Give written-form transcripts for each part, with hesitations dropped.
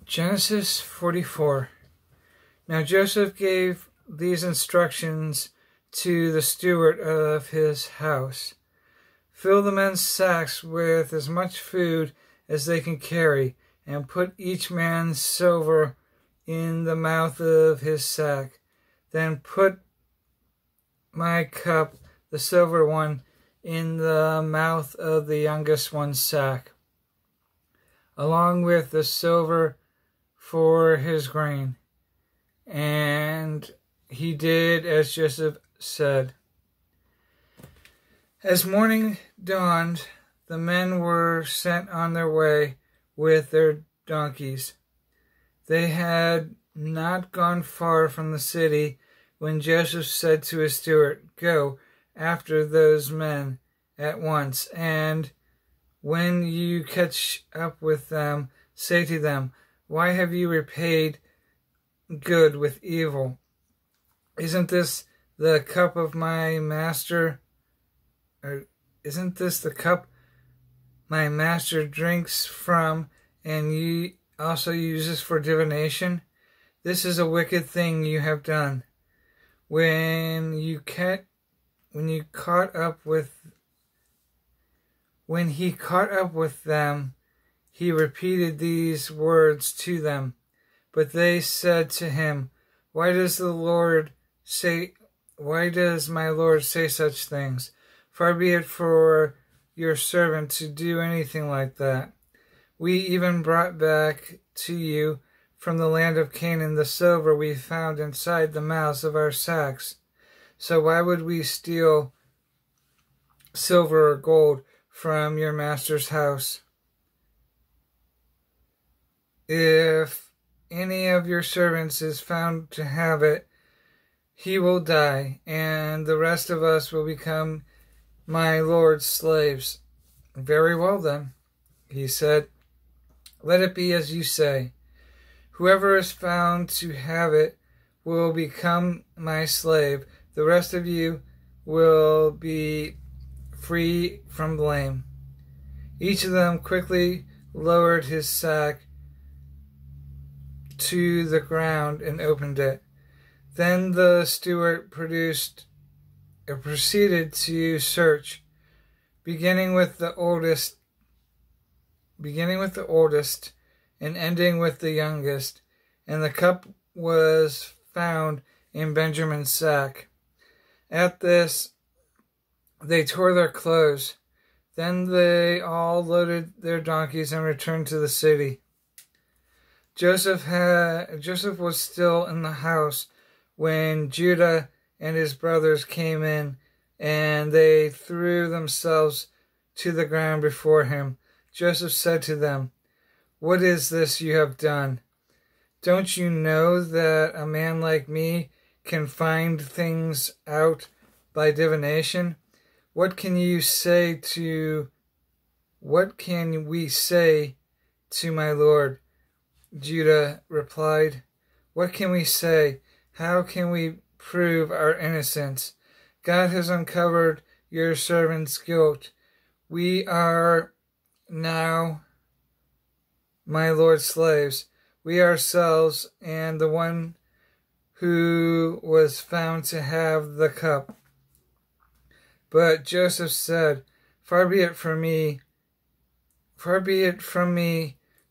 Genesis 44. Now Joseph gave these instructions to the steward of his house. Fill the men's sacks with as much food as they can carry, and put each man's silver in the mouth of his sack. Then put my cup, the silver one, in the mouth of the youngest one's sack, along with the silver for his grain. And he did as Joseph said. As morning dawned, the men were sent on their way with their donkeys. They had not gone far from the city when Joseph said to his steward, "Go after those men at once, and when you catch up with them, say to them, 'Why have you repaid good with evil? Isn't this the cup of my master? Or isn't this the cup my master drinks from, and you also use this for divination? This is a wicked thing you have done.' When he caught up with them, he repeated these words to them. But they said to him, Why does my Lord say such things? Far be it for your servant to do anything like that. We even brought back to you from the land of Canaan the silver we found inside the mouths of our sacks. So why would we steal silver or gold from your master's house? If any of your servants is found to have it, he will die, and the rest of us will become my Lord's slaves." "Very well then," he said. "Let it be as you say. Whoever is found to have it will become my slave. The rest of you will be free from blame." Each of them quickly lowered his sack to the ground and opened it. Then the steward proceeded to search, beginning with the oldest and ending with the youngest, and the cup was found in Benjamin's sack. At this, they tore their clothes. Then they all loaded their donkeys and returned to the city. Joseph was still in the house when Judah and his brothers came in, and they threw themselves to the ground before him. Joseph said to them, "What is this you have done? Don't you know that a man like me can find things out by divination? What can we say to my lord?" Judah replied, "What can we say? How can we prove our innocence? God has uncovered your servant's guilt. We are now my Lord's slaves, we ourselves and the one who was found to have the cup." But Joseph said, Far be it from me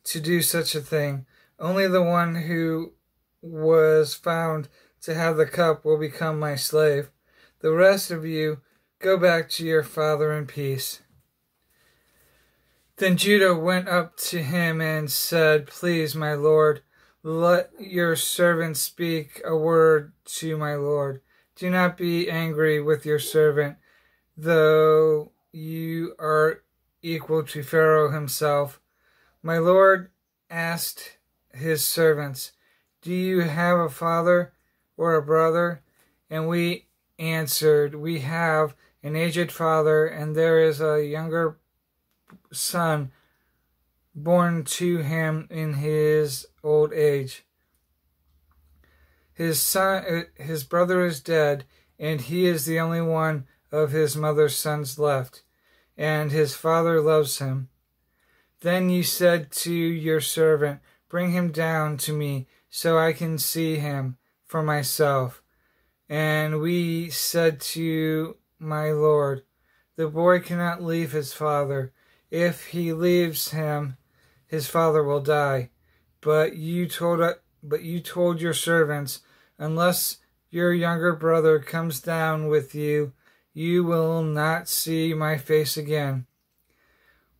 to do such a thing. Only the one who was found to have the cup will become my slave. The rest of you go back to your father in peace." Then Judah went up to him and said, "Please, my lord, let your servant speak a word to my lord. Do not be angry with your servant, though you are equal to Pharaoh himself. My lord asked his servants, 'Do you have a father or a brother?' And we answered, 'We have an aged father, and there is a younger son born to him in his old age. His brother is dead, and he is the only one of his mother's sons left, and his father loves him.' Then you said to your servant, bring him down to me so I can see him for myself. And we said to my Lord, the boy cannot leave his father. If he leaves him, his father will die. But you told your servants, unless your younger brother comes down with you, you will not see my face again.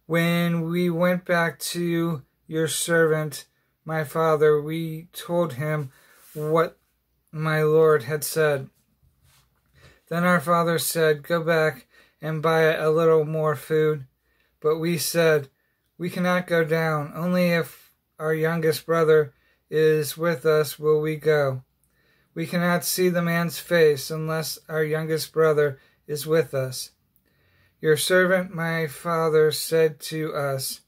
When we went back to your servant, my father, we told him what my Lord had said. Then our father said, go back and buy a little more food. But we said, we cannot go down. Only if our youngest brother is with us will we go. We cannot see the man's face unless our youngest brother is with us. Your servant, my father, said to us,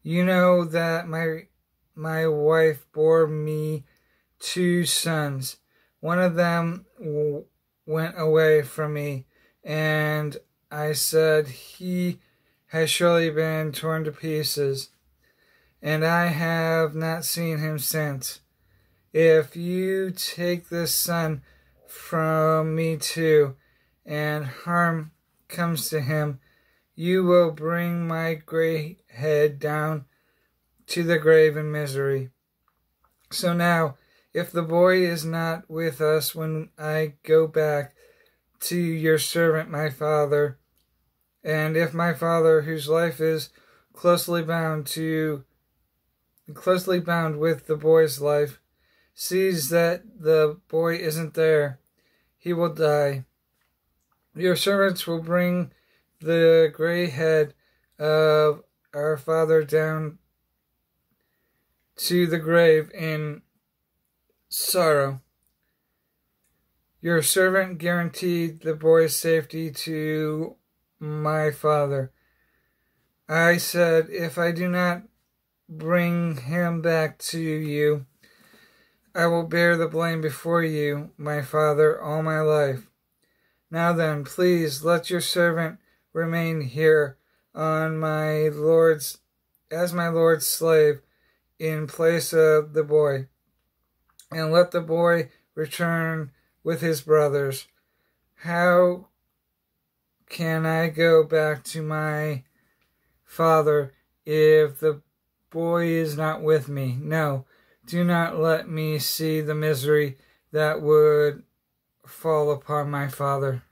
you know that my wife bore me 2 sons. One of them went away from me, and I said, he has surely been torn to pieces, and I have not seen him since. If you take this son from me too, and harm comes to him, you will bring my gray head down to the grave in misery. So now, if the boy is not with us when I go back to your servant my father, and if my father, whose life is closely bound with the boy's life, sees that the boy isn't there, he will die. Your servants will bring the gray head of our father down to the grave in sorrow. Your servant guaranteed the boy's safety to my father. I said, if I do not bring him back to you, I will bear the blame before you, my father, all my life. Now then, please let your servant remain here as my Lord's slave in place of the boy, and let the boy return with his brothers. How can I go back to my father if the boy is not with me? No, do not let me see the misery that would fall upon my father.